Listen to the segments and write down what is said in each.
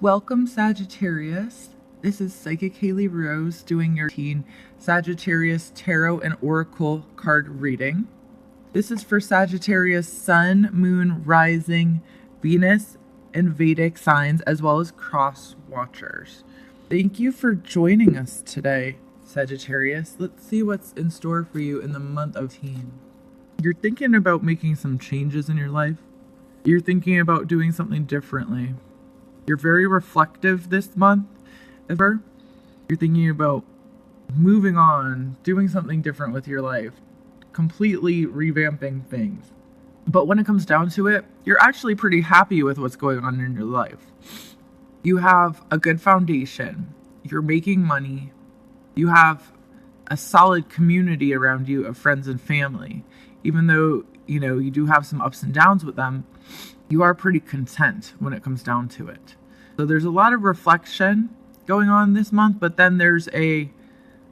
Welcome, Sagittarius. This is Psychic Haley Rose doing your teen Sagittarius Tarot and Oracle card reading. This is for Sagittarius Sun, Moon, Rising, Venus, and Vedic signs, as well as cross watchers. Thank you for joining us today, Sagittarius. Let's see what's in store for you in the month of teen. You're thinking about making some changes in your life. You're thinking about doing something differently. You're very reflective this month. You're thinking about moving on, doing something different with your life, completely revamping things. But when it comes down to it, you're actually pretty happy with what's going on in your life. You have a good foundation. You're making money. You have a solid community around you of friends and family. Even though, you do have some ups and downs with them, you are pretty content when it comes down to it. So there's a lot of reflection going on this month, but then there's a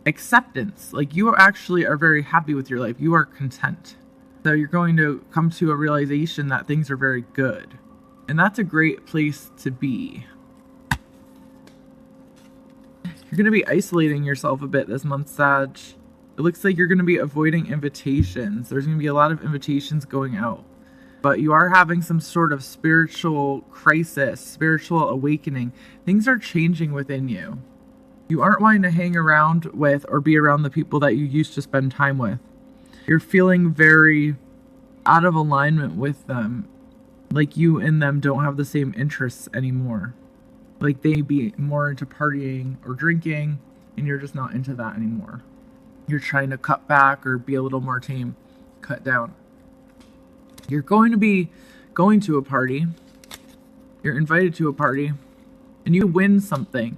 acceptance. Like, you actually are very happy with your life. You are content. So you're going to come to a realization that things are very good. And that's a great place to be. You're going to be isolating yourself a bit this month, Sag. It looks like you're going to be avoiding invitations. There's going to be a lot of invitations going out. But you are having some sort of spiritual crisis, spiritual awakening. Things are changing within you. You aren't wanting to hang around with or be around the people that you used to spend time with. You're feeling very out of alignment with them. Like you and them don't have the same interests anymore. Like they be more into partying or drinking, and you're just not into that anymore. You're trying to cut back or be a little more tame, cut down. You're going to be going to a party. You're invited to a party, and you win something.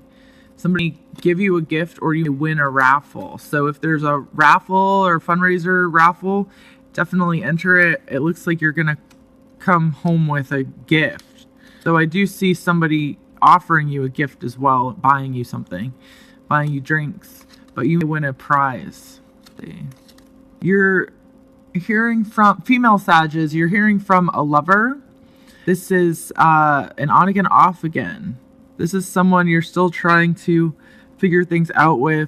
Somebody give you a gift, or you win a raffle. So if there's a raffle or fundraiser raffle, definitely enter it. It looks like you're going to come home with a gift. So I do see somebody offering you a gift as well, buying you something, buying you drinks, but you win a prize. You're hearing from female Sages, you're hearing from a lover. This is an on again, off again. This is someone you're still trying to figure things out with,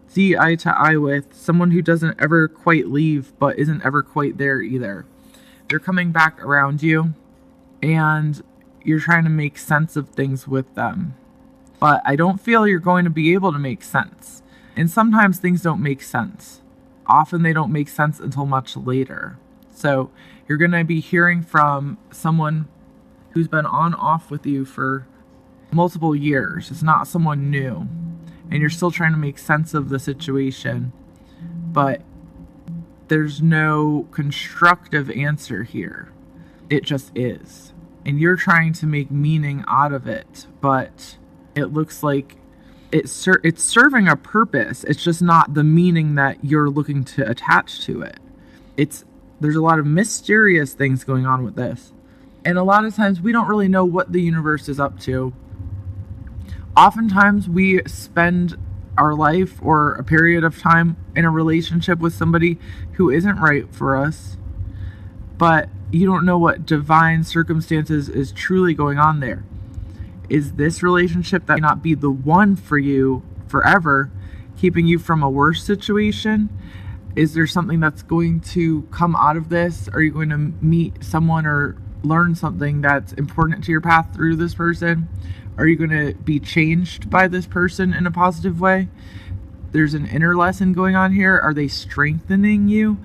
see eye to eye with, someone who doesn't ever quite leave but isn't ever quite there either. They're coming back around you, and you're trying to make sense of things with them. But I don't feel you're going to be able to make sense. And sometimes things don't make sense. Often they don't make sense until much later. So you're going to be hearing from someone who's been on off with you for multiple years. It's not someone new. And you're still trying to make sense of the situation. But there's no constructive answer here. It just is. And you're trying to make meaning out of it. But it looks like it's serving a purpose. It's just not the meaning that you're looking to attach to it. There's a lot of mysterious things going on with this. And a lot of times we don't really know what the universe is up to. Oftentimes we spend our life or a period of time in a relationship with somebody who isn't right for us. But you don't know what divine circumstances is truly going on there. Is this relationship that may not be the one for you forever, keeping you from a worse situation? Is there something that's going to come out of this? Are you going to meet someone or learn something that's important to your path through this person? Are you going to be changed by this person in a positive way? There's an inner lesson going on here. Are they strengthening you?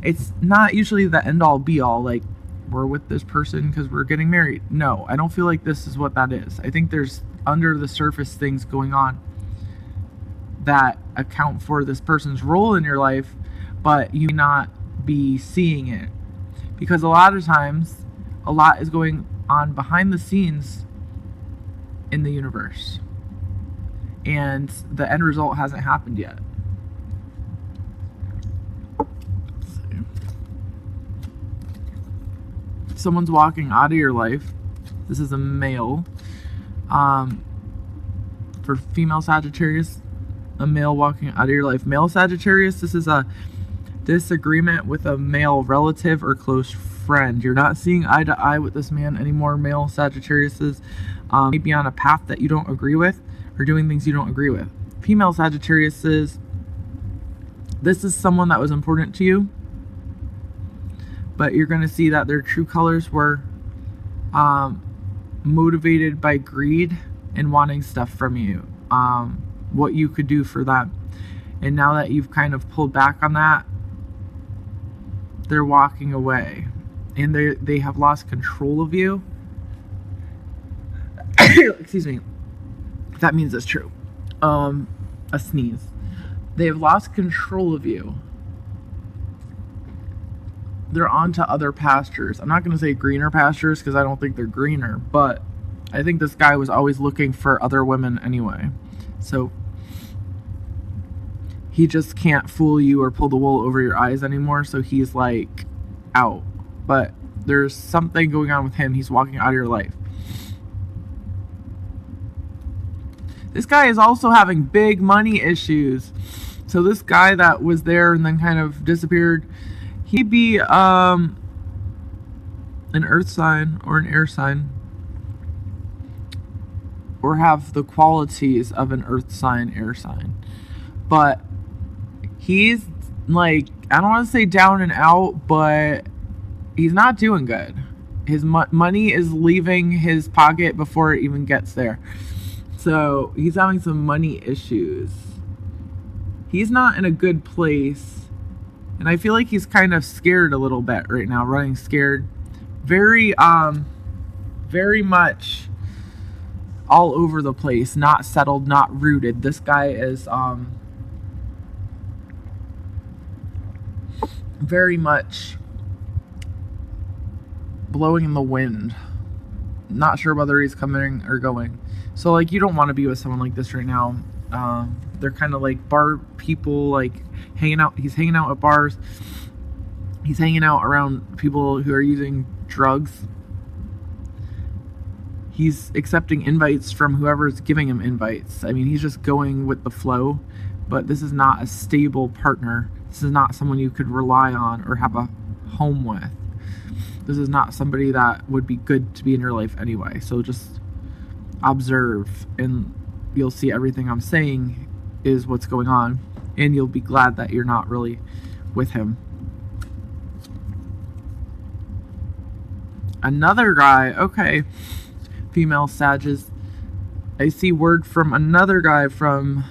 It's not usually the end all be all, like, we're with this person because we're getting married. No, I don't feel like this is what that is. I think there's under the surface things going on that account for this person's role in your life, but you may not be seeing it. Because a lot of times, a lot is going on behind the scenes in the universe. And the end result hasn't happened yet. Someone's walking out of your life. This is a male. For female Sagittarius, a male walking out of your life. Male Sagittarius, this is a disagreement with a male relative or close friend. You're not seeing eye to eye with this man anymore, male Sagittariuses. maybe on a path that you don't agree with, or doing things you don't agree with. Female Sagittarius, this is someone that was important to you, but you're going to see that their true colors were motivated by greed and wanting stuff from you, what you could do for them. And now that you've kind of pulled back on that, they're walking away, and they have lost control of you. Excuse me. That means it's true. A sneeze. They have lost control of you. They're on to other pastures. I'm not going to say greener pastures because I don't think they're greener, but I think this guy was always looking for other women anyway. So he just can't fool you or pull the wool over your eyes anymore, so he's like out. But there's something going on with him. He's walking out of your life. This guy is also having big money issues. So this guy that was there and then kind of disappeared, he'd be an earth sign or an air sign, or have the qualities of an earth sign, air sign. But he's like, I don't want to say down and out, but he's not doing good. His money is leaving his pocket before it even gets there. So he's having some money issues. He's not in a good place. And I feel like he's kind of scared a little bit right now, running scared. Very much all over the place, not settled, not rooted. This guy is very much blowing in the wind. Not sure whether he's coming or going. So like, you don't want to be with someone like this right now. They're kind of like bar people, like hanging out. He's hanging out at bars. He's hanging out around people who are using drugs. He's accepting invites from whoever's giving him invites. I mean, he's just going with the flow, but this is not a stable partner. This is not someone you could rely on or have a home with. This is not somebody that would be good to be in your life anyway. So just observe, and you'll see everything I'm saying is what's going on, and you'll be glad that you're not really with him. Another guy, okay, female Sages. I see word from another guy from,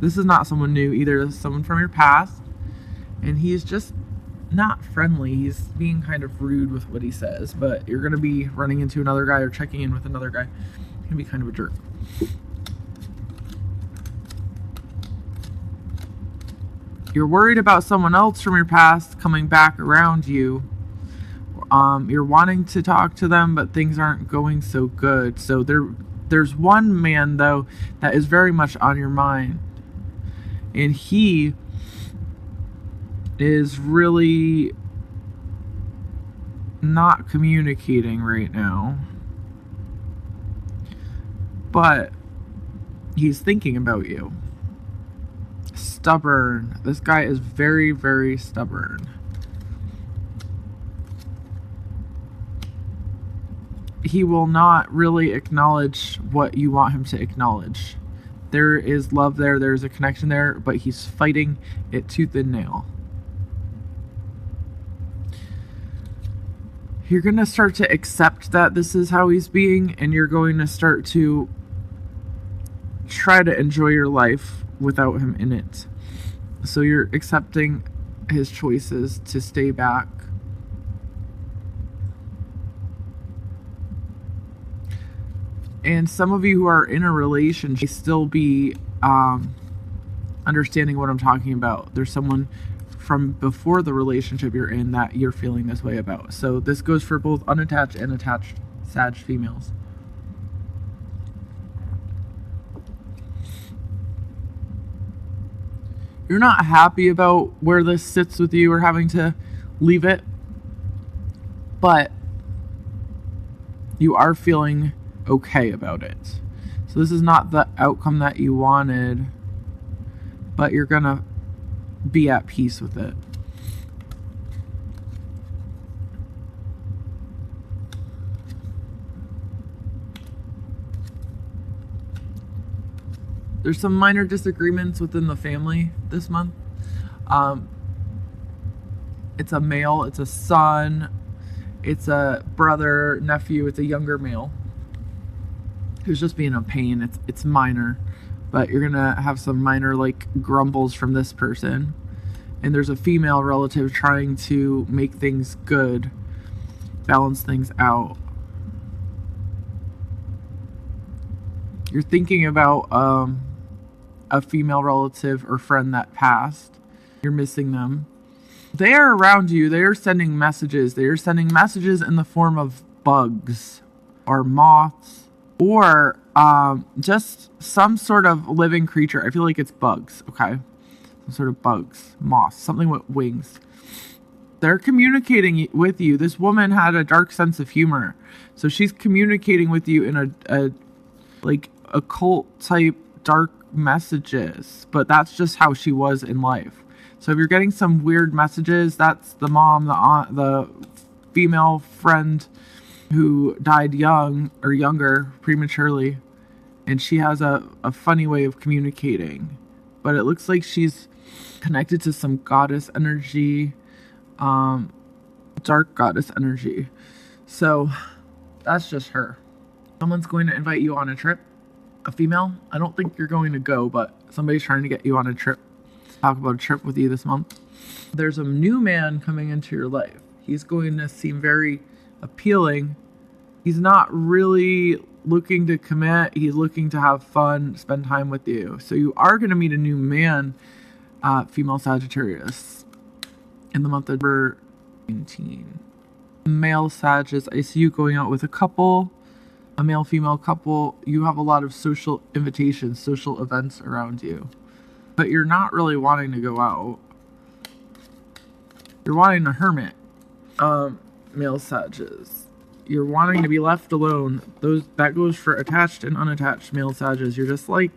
this is not someone new either, this is someone from your past, and he's just not friendly. He's being kind of rude with what he says, but you're going to be running into another guy or checking in with another guy. He's going to be kind of a jerk. You're worried about someone else from your past coming back around you. You're wanting to talk to them, but things aren't going so good. So there's one man, though, that is very much on your mind. And he is really not communicating right now. But he's thinking about you. Stubborn. This guy is very, very stubborn. He will not really acknowledge what you want him to acknowledge. There is love there, there's a connection there, but he's fighting it tooth and nail. You're going to start to accept that this is how he's being, and you're going to start to try to enjoy your life without him in it. So you're accepting his choices to stay back. And some of you who are in a relationship still be understanding what I'm talking about. There's someone from before the relationship you're in that you're feeling this way about. So this goes for both unattached and attached Sag females. You're not happy about where this sits with you or having to leave it, but you are feeling okay about it. So this is not the outcome that you wanted, but you're gonna be at peace with it. There's some minor disagreements within the family this month. It's a male, it's a son, it's a brother, nephew, it's a younger male who's just being a pain. It's minor, but you're gonna have some minor like grumbles from this person. And there's a female relative trying to make things good, balance things out. You're thinking about a female relative or friend that passed. You're missing them. They are around you. They are sending messages. They are sending messages in the form of bugs or moths or just some sort of living creature. I feel like it's bugs, okay? Some sort of bugs, moths, something with wings. They're communicating with you. This woman had a dark sense of humor. So she's communicating with you in a like occult type dark messages, but that's just how she was in life. So if you're getting some weird messages, that's the mom, the aunt, the female friend who died young or younger prematurely, and she has a funny way of communicating, but it looks like she's connected to some goddess energy, dark goddess energy. So that's just her. Someone's going to invite you on a trip. A female. I don't think you're going to go, but somebody's trying to get you on a trip. Talk about a trip with you this month. There's a new man coming into your life. He's going to seem very appealing. He's not really looking to commit. He's looking to have fun, spend time with you. So you are going to meet a new man, female Sagittarius, in the month of November 19. Male Sagittarius, I see you going out with a couple. A male-female couple. You have a lot of social invitations, social events around you. But you're not really wanting to go out. You're wanting a hermit. Male Sages. You're wanting to be left alone. That goes for attached and unattached male Sages. You're just like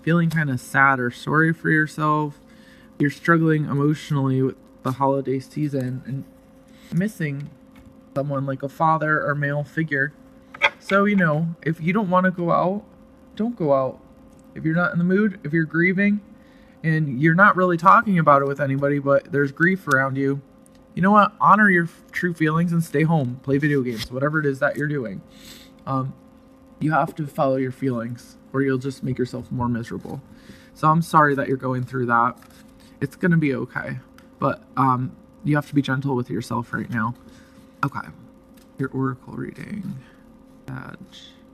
feeling kind of sad or sorry for yourself. You're struggling emotionally with the holiday season and missing someone like a father or male figure. So, if you don't want to go out, don't go out. If you're not in the mood, if you're grieving, and you're not really talking about it with anybody, but there's grief around you, you know what? Honor your true feelings and stay home. Play video games, whatever it is that you're doing. You have to follow your feelings, or you'll just make yourself more miserable. So I'm sorry that you're going through that. It's going to be okay. But you have to be gentle with yourself right now. Okay. Your oracle reading.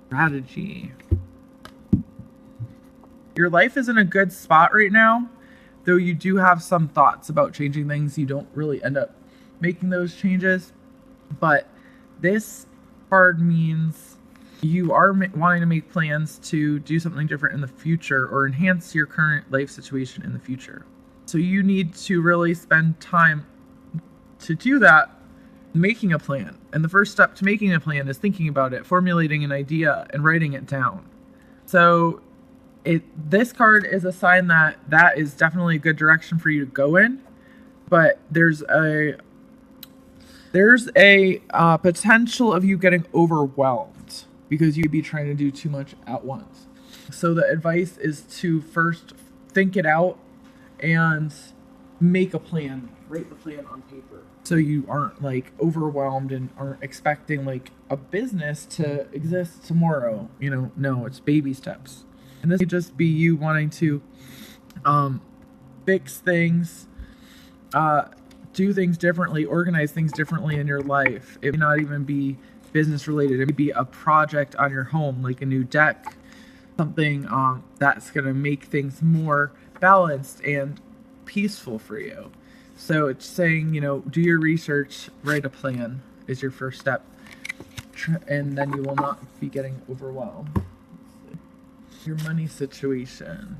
Strategy. Your life is in a good spot right now, though you do have some thoughts about changing things. You don't really end up making those changes, but this card means you are wanting to make plans to do something different in the future or enhance your current life situation in the future. So you need to really spend time to do that, making a plan. And the first step to making a plan is thinking about it, formulating an idea, and writing it down. So this card is a sign that is definitely a good direction for you to go in, but there's a potential of you getting overwhelmed because you'd be trying to do too much at once. So the advice is to first think it out and make a plan. Write the plan on paper, so you aren't like overwhelmed and aren't expecting like a business to exist tomorrow. No, it's baby steps. And this could just be you wanting to fix things, do things differently, organize things differently in your life. It may not even be business related. It may be a project on your home, like a new deck, something that's going to make things more balanced and peaceful for you. So it's saying, do your research, write a plan is your first step, and then you will not be getting overwhelmed. Your money situation.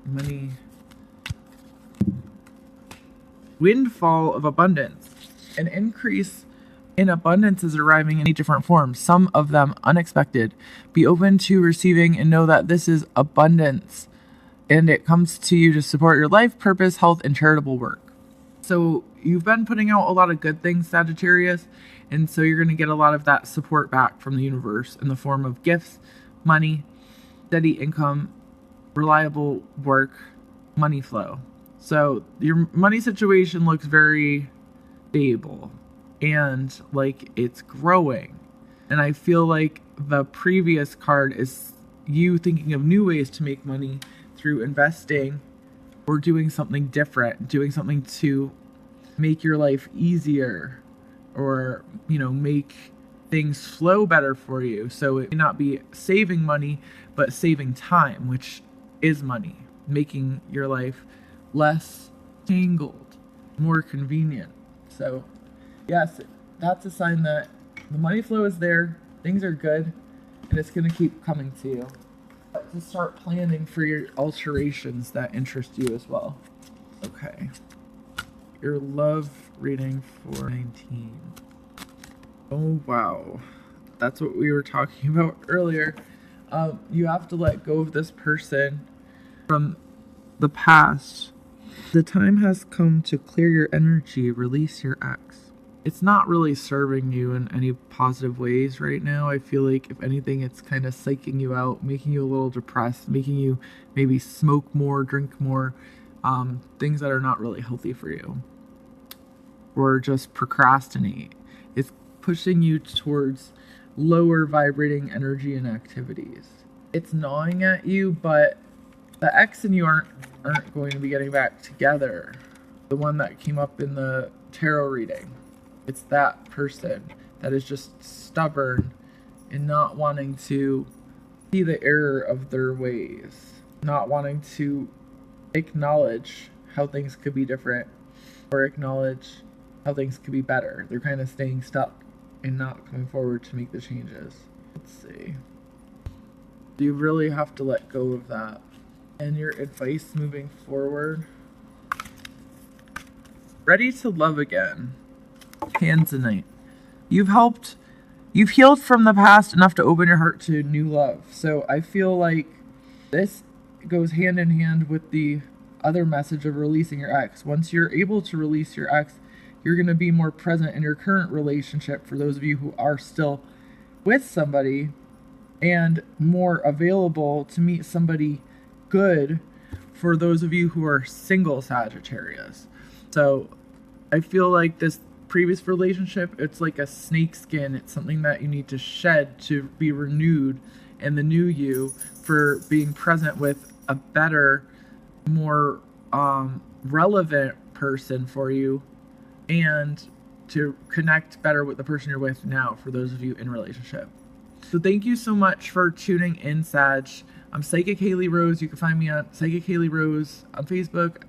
Money. Windfall of abundance. An increase in abundance is arriving in 8 different forms, some of them unexpected. Be open to receiving and know that this is abundance, and it comes to you to support your life, purpose, health, and charitable work. So you've been putting out a lot of good things, Sagittarius, and so you're going to get a lot of that support back from the universe in the form of gifts, money, steady income, reliable work, money flow. So your money situation looks very stable and like it's growing. And I feel like the previous card is you thinking of new ways to make money through investing or doing something different, doing something to make your life easier or, make things flow better for you. So it may not be saving money, but saving time, which is money, making your life less tangled, more convenient. So yes, that's a sign that the money flow is there, things are good, and it's going to keep coming to you. But to start planning for your alterations that interest you as well. Okay. Your love reading for 19. Oh, wow. That's what we were talking about earlier. You have to let go of this person from the past. The time has come to clear your energy, release your ex. It's not really serving you in any positive ways right now. I feel like, if anything, it's kind of psyching you out, making you a little depressed, making you maybe smoke more, drink more, things that are not really healthy for you. Or just procrastinate. It's pushing you towards lower vibrating energy and activities. It's gnawing at you, but the ex and you aren't going to be getting back together. The one that came up in the tarot reading. It's that person that is just stubborn and not wanting to see the error of their ways, not wanting to acknowledge how things could be different or acknowledge how things could be better. They're kind of staying stuck and not coming forward to make the changes. Let's see. You really have to let go of that. And your advice moving forward. Ready to love again. Tanzanite. You've healed from the past enough to open your heart to new love. So I feel like this goes hand in hand with the other message of releasing your ex. Once you're able to release your ex, you're going to be more present in your current relationship for those of you who are still with somebody, and more available to meet somebody good for those of you who are single Sagittarius. So I feel like this previous relationship, it's like a snake skin. It's something that you need to shed to be renewed, and the new you for being present with a better, more relevant person for you, and to connect better with the person you're with now for those of you in relationship. So thank you so much for tuning in, Sag. I'm Psychic Haley Rose. You can find me on Psychic Haley Rose on Facebook.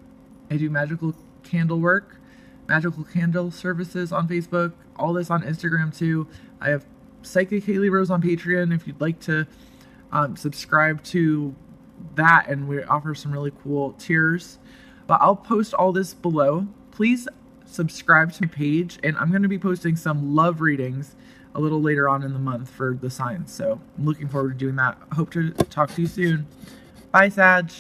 I do magical candle work, magical candle services on Facebook, all this on Instagram too. I have Psychic Haley Rose on Patreon if you'd like to subscribe to that, and we offer some really cool tiers. But I'll post all this below. Please subscribe to my page, and I'm going to be posting some love readings a little later on in the month for the signs. So I'm looking forward to doing that. Hope to talk to you soon. Bye, Sag.